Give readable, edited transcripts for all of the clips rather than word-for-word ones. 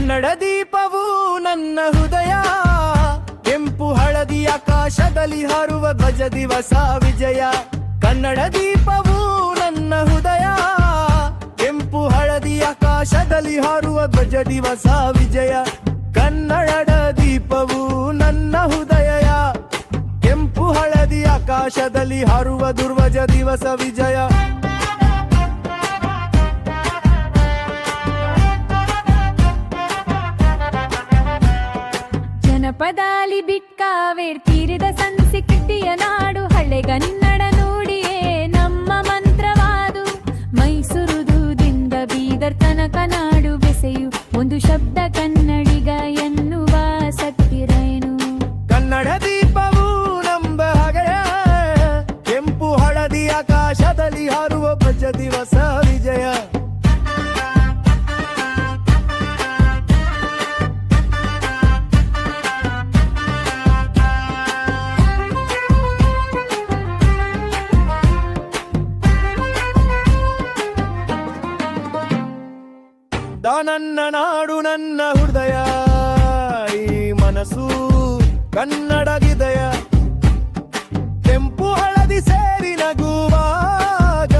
ಕನ್ನಡ ದೀಪವು ನನ್ನ ಹೃದಯ, ಕೆಂಪು ಹಳದಿ ಆಕಾಶದಲ್ಲಿ ಹಾರುವ ಧ್ವಜ ದಿವಸ ವಿಜಯ. ಕನ್ನಡ ದೀಪವು ನನ್ನ ಹೃದಯ, ಕೆಂಪು ಹಳದಿ ಆಕಾಶದಲ್ಲಿ ಹಾರುವ ಧ್ವಜ ದಿವಸ ವಿಜಯ. ಕನ್ನಡದ ದೀಪವು ನನ್ನ ಹೃದಯ, ಕೆಂಪು ಹಳದಿ ಆಕಾಶದಲ್ಲಿ ಹಾರುವ ಧ್ವಜ ದಿವಸ ವಿಜಯ. ಜನಪದಾಲಿ ಬಿಟ್ಕಾವೇರ್ ತೀರಿದ ಸಂಸ್ಕೃತಿಯ ನಾಡು, ಹಳೆಗನ್ನಡ ನುಡಿಯೇ ನಮ್ಮ ಮಂತ್ರವಾದು. ಮೈಸೂರುದಿಂದ ಬೀದರ್ ತನಕ ನಾಡು ಬೆಸೆಯು ಒಂದು ಶಬ್ದ ಕನ್ನಡಿಗ ಎನ್ನುವ ಸತ್ತಿರೇನು. ಕನ್ನಡ ದೀಪವು ನಂಬ ಹಗೆಯ, ಕೆಂಪು ಹಳದಿ ಆಕಾಶದಲ್ಲಿ ಹಾರುವ ಧ್ವಜ ದಿವಸ ವಿಜಯ. ನನ್ನ ನಾಡು ನನ್ನ ಹೃದಯ, ಈ ಮನಸ್ಸು ಕನ್ನಡಗಿದಯ. ಕೆಂಪು ಹಳದಿ ಸೇರಿ ನಗುವಾಗ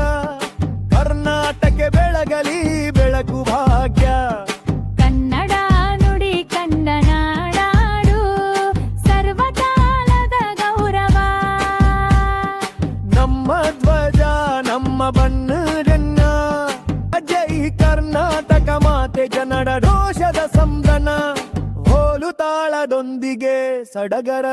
ಕರ್ನಾಟಕ ಬೆಳಗಲಿ ಬೆಳಕು ಭಾಗ್ಯ. ಕನ್ನಡ ನುಡಿ ಕಂಡ ನಾಡು ಸರ್ವಕಾಲದ ಗೌರವ. ನಮ್ಮ ಧ್ವಜ ನಮ್ಮ ಬಣ್ಣರನ್ನ, ಜೈ ಕರ್ನಾಟಕ ಮಾತೆ ಜನರ ರೋಷದ ಸಂಭ್ರಮ. ಹೋಲು ತಾಳದೊಂದಿಗೆ ಸಡಗರ